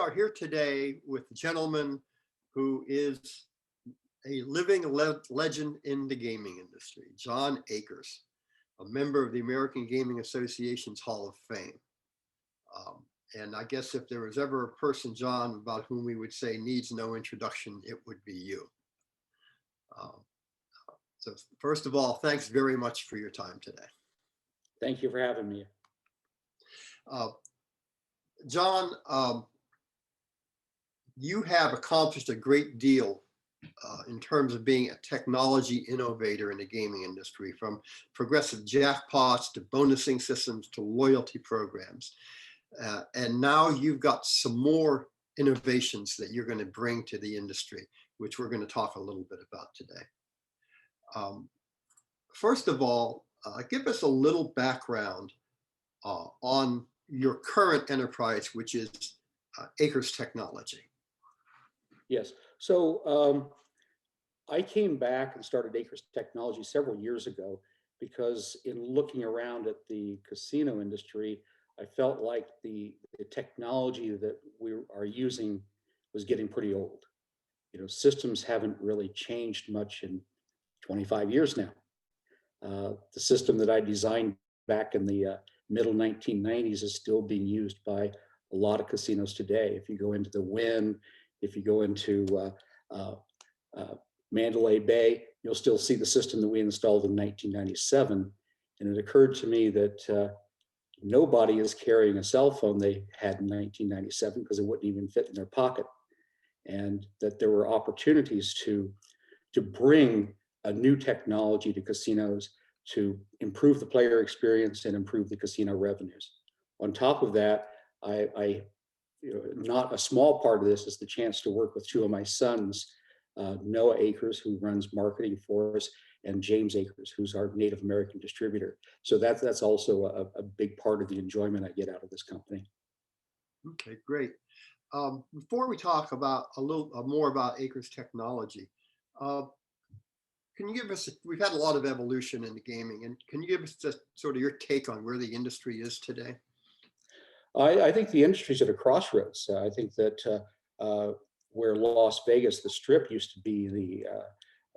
are here today with a gentleman who is a living legend in the gaming industry, John Akers, a member of the American Gaming Association's Hall of Fame. And I guess if there was ever a person, John, about whom we would say needs no introduction, it would be you. So first of all, thanks very much for your time today. Thank you for having me. John, you have accomplished a great deal in terms of being a technology innovator in the gaming industry, from progressive jackpots to bonusing systems to loyalty programs. And now you've got some more innovations that you're going to bring to the industry, which we're going to talk a little bit about today. First of all, give us a little background on your current enterprise, which is Akers Technology. Yes, so I came back and started Akers Technology several years ago because in looking around at the casino industry, I felt like the technology that we are using was getting pretty old. You know, systems haven't really changed much in 25 years now. The system that I designed back in the middle 1990s is still being used by a lot of casinos today. If you go into the Wynn, if you go into Mandalay Bay, you'll still see the system that we installed in 1997. And it occurred to me that nobody is carrying a cell phone they had in 1997 because it wouldn't even fit in their pocket. And that there were opportunities to bring a new technology to casinos to improve the player experience and improve the casino revenues. On top of that, not a small part of this is the chance to work with two of my sons, Noah Akers, who runs marketing for us, and James Akers, who's our Native American distributor. So that's also a big part of the enjoyment I get out of this company. Okay, great. Before we talk about a little more about Akers Technology, can you give us, we've had a lot of evolution in the gaming, and can you give us just sort of your take on where the industry is today? I think the industry's at a crossroads. I think that where Las Vegas, the Strip, used to be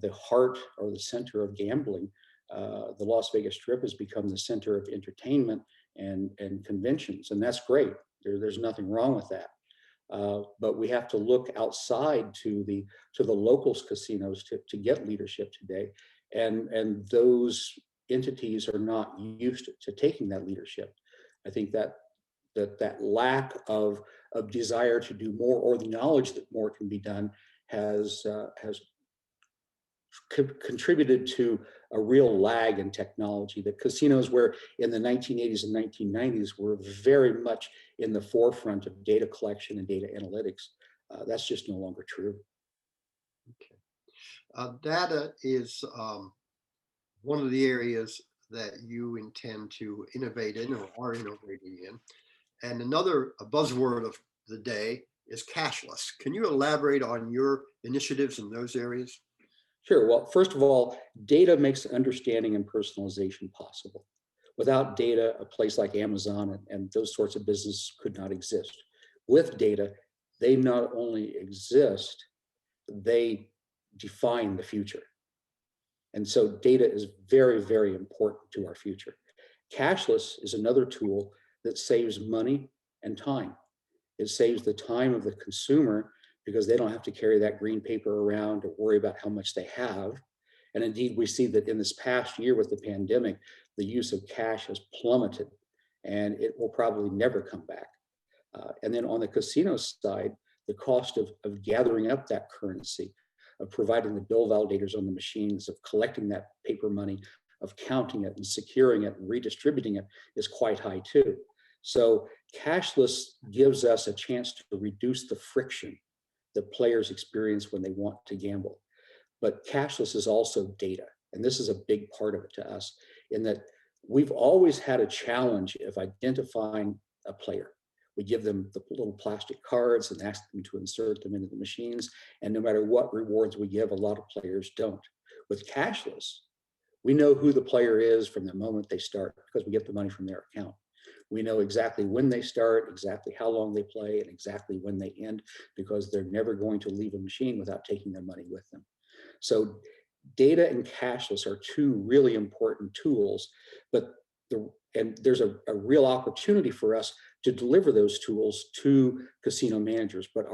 the heart or the center of gambling, the Las Vegas Strip has become the center of entertainment and conventions, and that's great. There's nothing wrong with that. But we have to look outside to the locals casinos to get leadership today, and those entities are not used to taking that leadership. I think that lack of desire to do more, or the knowledge that more can be done, has contributed to a real lag in technology. That casinos, where in the 1980s and 1990s were very much in the forefront of data collection and data analytics, that's just no longer true. Okay. Data is one of the areas that you intend to innovate in, or are innovating in. And another buzzword of the day is cashless. Can you elaborate on your initiatives in those areas? Sure. Well, first of all, data makes understanding and personalization possible. Without data, a place like Amazon and those sorts of businesses could not exist. With data, they not only exist, they define the future. And so data is very, very important to our future. Cashless is another tool that saves money and time. It saves the time of the consumer because they don't have to carry that green paper around or worry about how much they have. And indeed, we see that in this past year with the pandemic, the use of cash has plummeted, and it will probably never come back. And then on the casino side, the cost of gathering up that currency, of providing the bill validators on the machines, of collecting that paper money, of counting it and securing it and redistributing it is quite high too. So cashless gives us a chance to reduce the friction that players experience when they want to gamble. But cashless is also data. And this is a big part of it to us, in that we've always had a challenge of identifying a player. We give them the little plastic cards and ask them to insert them into the machines. And no matter what rewards we give, a lot of players don't. With cashless, we know who the player is from the moment they start because we get the money from their account. We know exactly when they start, exactly how long they play, and exactly when they end, because they're never going to leave a machine without taking their money with them. So data and cashless are two really important tools, but there's a real opportunity for us to deliver those tools to casino managers. But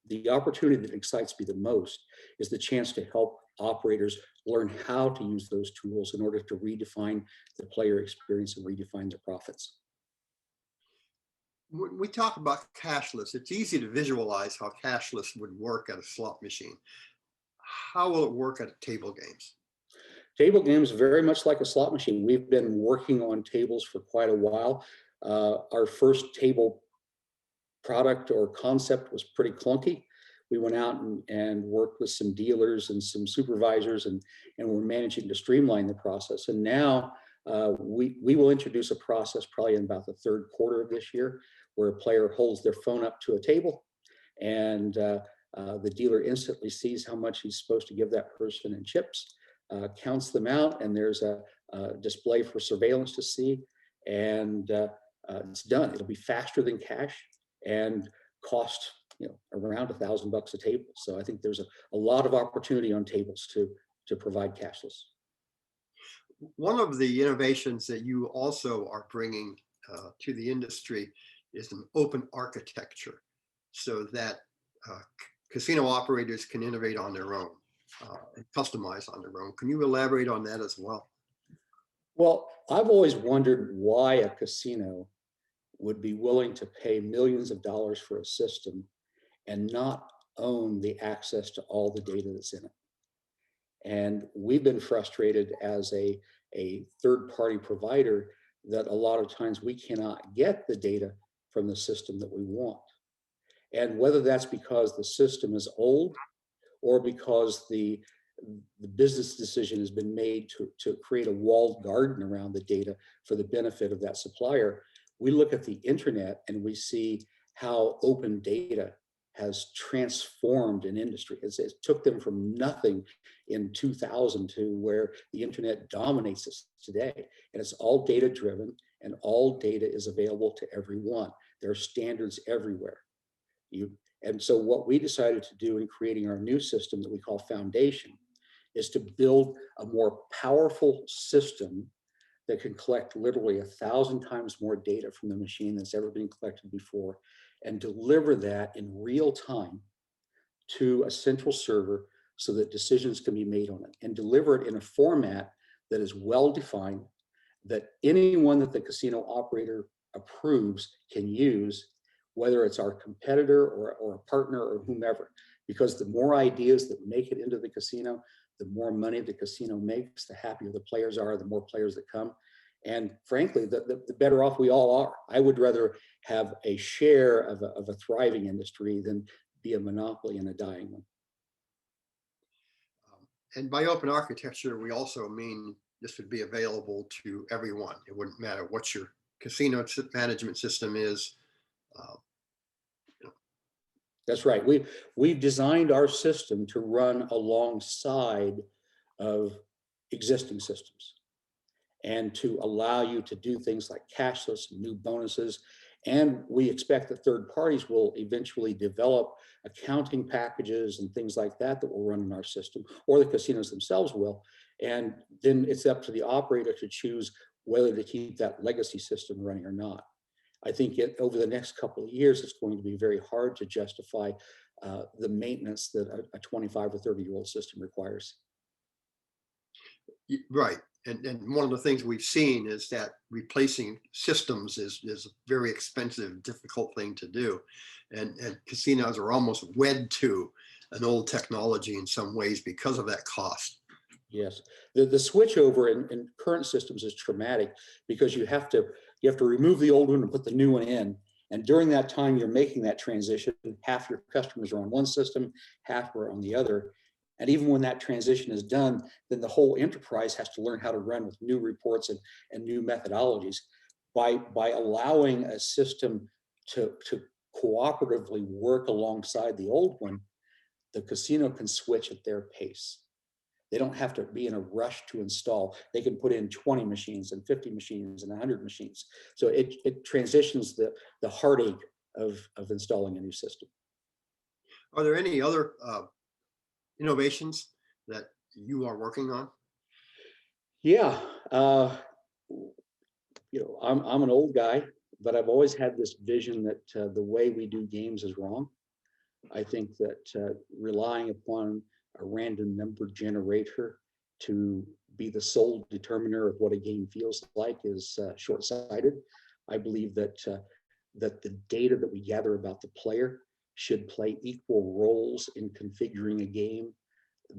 the opportunity that excites me the most is the chance to help operators learn how to use those tools in order to redefine the player experience and redefine their profits. When we talk about cashless, it's easy to visualize how cashless would work at a slot machine. How will it work at table games? Table games, very much like a slot machine. We've been working on tables for quite a while. Our first table product or concept was pretty clunky. We went out and worked with some dealers and some supervisors, and we're managing to streamline the process. And now we will introduce a process probably in about the third quarter of this year, where a player holds their phone up to a table, and the dealer instantly sees how much he's supposed to give that person in chips, counts them out, and there's a display for surveillance to see, and it's done. It'll be faster than cash and cost around $1,000 a table. So I think there's a lot of opportunity on tables to provide cashless. One of the innovations that you also are bringing to the industry is an open architecture, so that casino operators can innovate on their own and customize on their own. Can you elaborate on that as well? Well, I've always wondered why a casino would be willing to pay millions of dollars for a system and not own the access to all the data that's in it. And we've been frustrated as a third-party provider that a lot of times we cannot get the data from the system that we want. And whether that's because the system is old or because the business decision has been made to create a walled garden around the data for the benefit of that supplier, we look at the internet and we see how open data has transformed an industry. It took them from nothing in 2000 to where the internet dominates us today. And it's all data driven, and all data is available to everyone. There are standards everywhere. And so what we decided to do in creating our new system that we call Foundation is to build a more powerful system that can collect literally 1,000 times more data from the machine that's ever been collected before, and deliver that in real time to a central server so that decisions can be made on it, and deliver it in a format that is well defined, that anyone that the casino operator approves can use, whether it's our competitor or a partner or whomever. Because the more ideas that make it into the casino, the more money the casino makes, the happier the players are, the more players that come. And frankly, the better off we all are. I would rather have a share of a thriving industry than be a monopoly in a dying one. And by open architecture, we also mean this would be available to everyone. It wouldn't matter what your casino management system is. That's right. We've designed our system to run alongside of existing systems, and to allow you to do things like cashless and new bonuses. And we expect that third parties will eventually develop accounting packages and things like that that will run in our system, or the casinos themselves will. And then it's up to the operator to choose whether to keep that legacy system running or not. I think over the next couple of years, it's going to be very hard to justify the maintenance that a 25 or 30-year-old system requires. Right. And one of the things we've seen is that replacing systems is a very expensive, difficult thing to do. And casinos are almost wed to an old technology in some ways because of that cost. Yes, the switch over in current systems is traumatic, because you have to remove the old one and put the new one in. And during that time you're making that transition, half your customers are on one system, half are on the other. And even when that transition is done, then the whole enterprise has to learn how to run with new reports and new methodologies. By allowing a system to cooperatively work alongside the old one, the casino can switch at their pace. They don't have to be in a rush to install. They can put in 20 machines and 50 machines and 100 machines. So it transitions the heartache of installing a new system. Are there any other innovations that you are working on? Yeah, I'm an old guy, but I've always had this vision that the way we do games is wrong. I think that relying upon a random number generator to be the sole determiner of what a game feels like is short-sighted. I believe that that the data that we gather about the player should play equal roles in configuring a game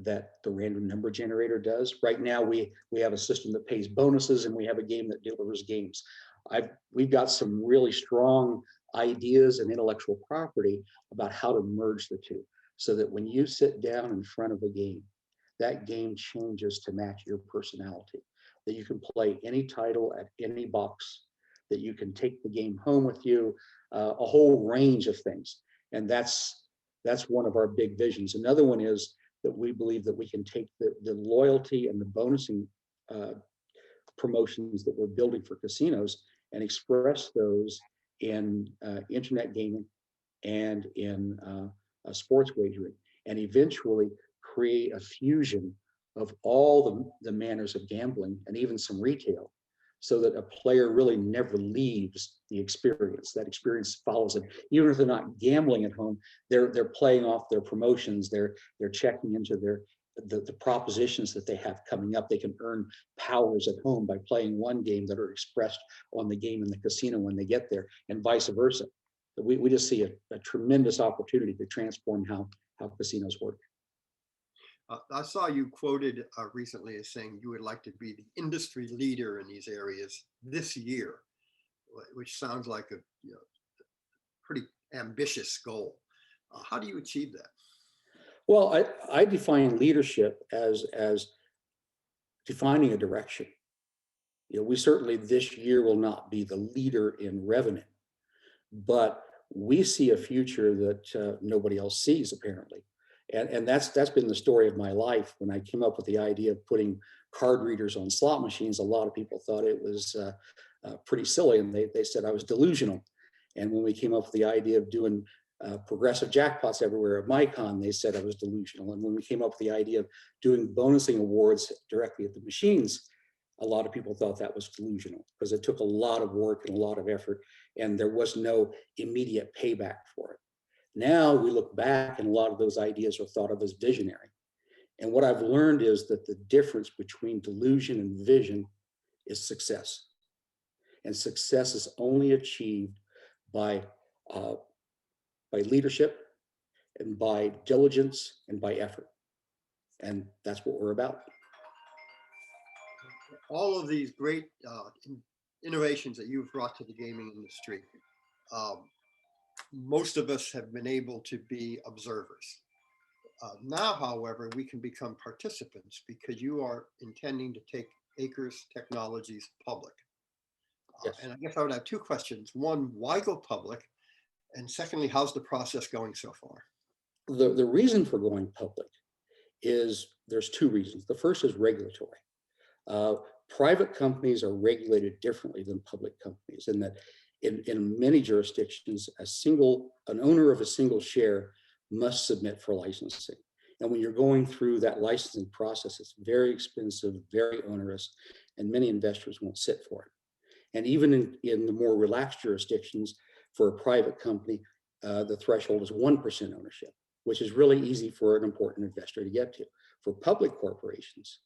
that the random number generator does. Right now, we have a system that pays bonuses, and we have a game that delivers games. We've got some really strong ideas and intellectual property about how to merge the two, so that when you sit down in front of a game, that game changes to match your personality. That you can play any title at any box, that you can take the game home with you, a whole range of things, and that's one of our big visions. Another one is that we believe that we can take the loyalty and the bonusing promotions that we're building for casinos and express those in internet gaming and in sports wagering, and eventually create a fusion of all the manners of gambling and even some retail, so that a player really never leaves the experience. That experience follows them. Even if they're not gambling at home, they're playing off their promotions, they're checking into the propositions that they have coming up. They can earn powers at home by playing one game that are expressed on the game in the casino when they get there, and vice versa. We just see a tremendous opportunity to transform how casinos work. I saw you quoted recently as saying you would like to be the industry leader in these areas this year, which sounds like a pretty ambitious goal. How do you achieve that? Well, I define leadership as defining a direction. We certainly this year will not be the leader in revenue, but we see a future that nobody else sees, apparently. And that's been the story of my life. When I came up with the idea of putting card readers on slot machines, a lot of people thought it was pretty silly, and they said I was delusional. And when we came up with the idea of doing progressive jackpots everywhere at MyCon, they said I was delusional. And when we came up with the idea of doing bonusing awards directly at the machines, a lot of people thought that was delusional, because it took a lot of work and a lot of effort, and there was no immediate payback for it. Now we look back, and a lot of those ideas are thought of as visionary. And what I've learned is that the difference between delusion and vision is success. And success is only achieved by leadership and by diligence and by effort. And that's what we're about. All of these great innovations that you've brought to the gaming industry, most of us have been able to be observers. Now, however, we can become participants because you are intending to take Acres Technologies public. Yes. And I guess I would have two questions. One, why go public? And secondly, how's the process going so far? The reason for going public is there's two reasons. The first is regulatory. Private companies are regulated differently than public companies, in that in many jurisdictions, an owner of a single share must submit for licensing. And when you're going through that licensing process, it's very expensive, very onerous, and many investors won't sit for it. And even in the more relaxed jurisdictions, for a private company, the threshold is 1% ownership, which is really easy for an important investor to get to. For public corporations,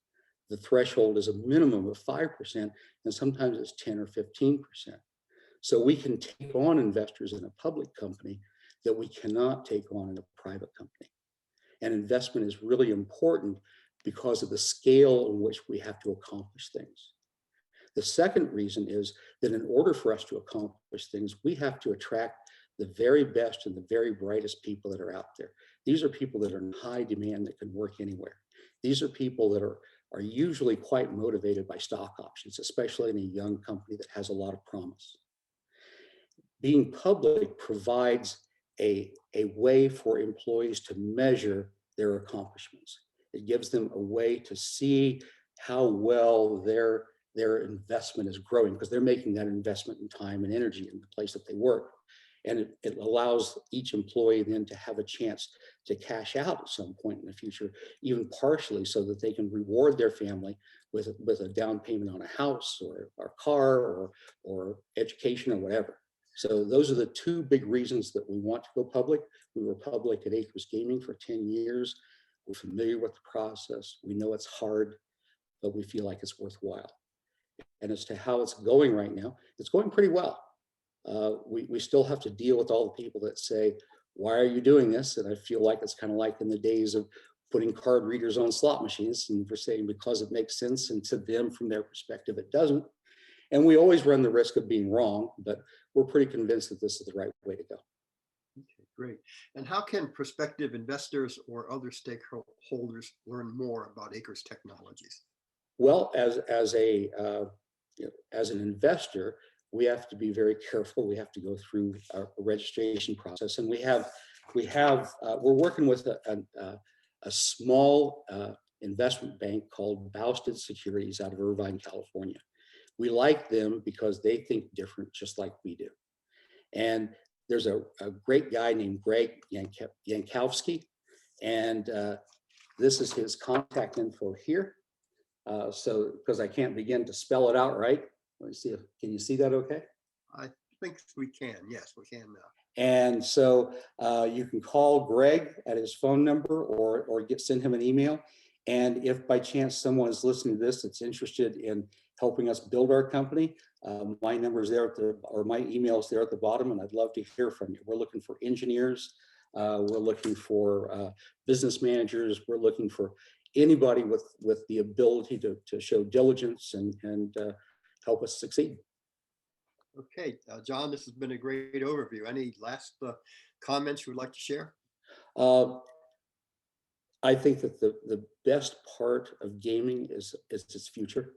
the threshold is a minimum of 5%, and sometimes it's 10 or 15%. So we can take on investors in a public company that we cannot take on in a private company. And investment is really important because of the scale in which we have to accomplish things. The second reason is that in order for us to accomplish things, we have to attract the very best and the very brightest people that are out there. These are people that are in high demand that can work anywhere. These are people that are usually quite motivated by stock options, especially in a young company that has a lot of promise. Being public provides a way for employees to measure their accomplishments. It gives them a way to see how well their investment is growing, because they're making that investment in time and energy in the place that they work. And it allows each employee then to have a chance to cash out at some point in the future, even partially, so that they can reward their family with a down payment on a house or a car or education or whatever. So those are the two big reasons that we want to go public. We were public at Acres Gaming for 10 years. We're familiar with the process. We know it's hard, but we feel like it's worthwhile. And as to how it's going right now, it's going pretty well. We still have to deal with all the people that say, why are you doing this? And I feel like it's kind of like in the days of putting card readers on slot machines, and we're saying because it makes sense, and to them, from their perspective, it doesn't. And we always run the risk of being wrong, but we're pretty convinced that this is the right way to go. Okay, great. And how can prospective investors or other stakeholders learn more about Acres Technologies? Well, as an investor, we have to be very careful. We have to go through our registration process, and we're working with a small investment bank called Bousted Securities out of Irvine, California. We like them because they think different, just like we do. And there's a great guy named Greg Yankowski, and this is his contact info here. So, because I can't begin to spell it out right. Let me see if, can you see that okay? I think we can. Yes, we can now. And so you can call Greg at his phone number or send him an email. And if by chance someone is listening to this that's interested in helping us build our company, my number is there or my email is there at the bottom, and I'd love to hear from you. We're looking for engineers. We're looking for business managers. We're looking for anybody with the ability to show diligence and help us succeed. Okay, John, this has been a great overview. Any last comments you would like to share? I think that the best part of gaming is its future.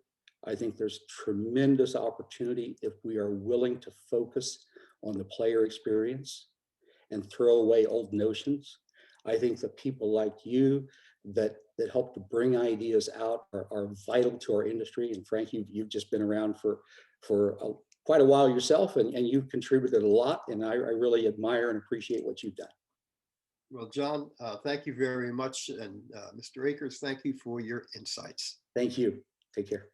I think there's tremendous opportunity if we are willing to focus on the player experience and throw away old notions. I think that people like you that help to bring ideas out are vital to our industry. And Frank, you've just been around for quite a while yourself, and you've contributed a lot. And I really admire and appreciate what you've done. Well, John, thank you very much. And Mr. Akers, thank you for your insights. Thank you. Take care.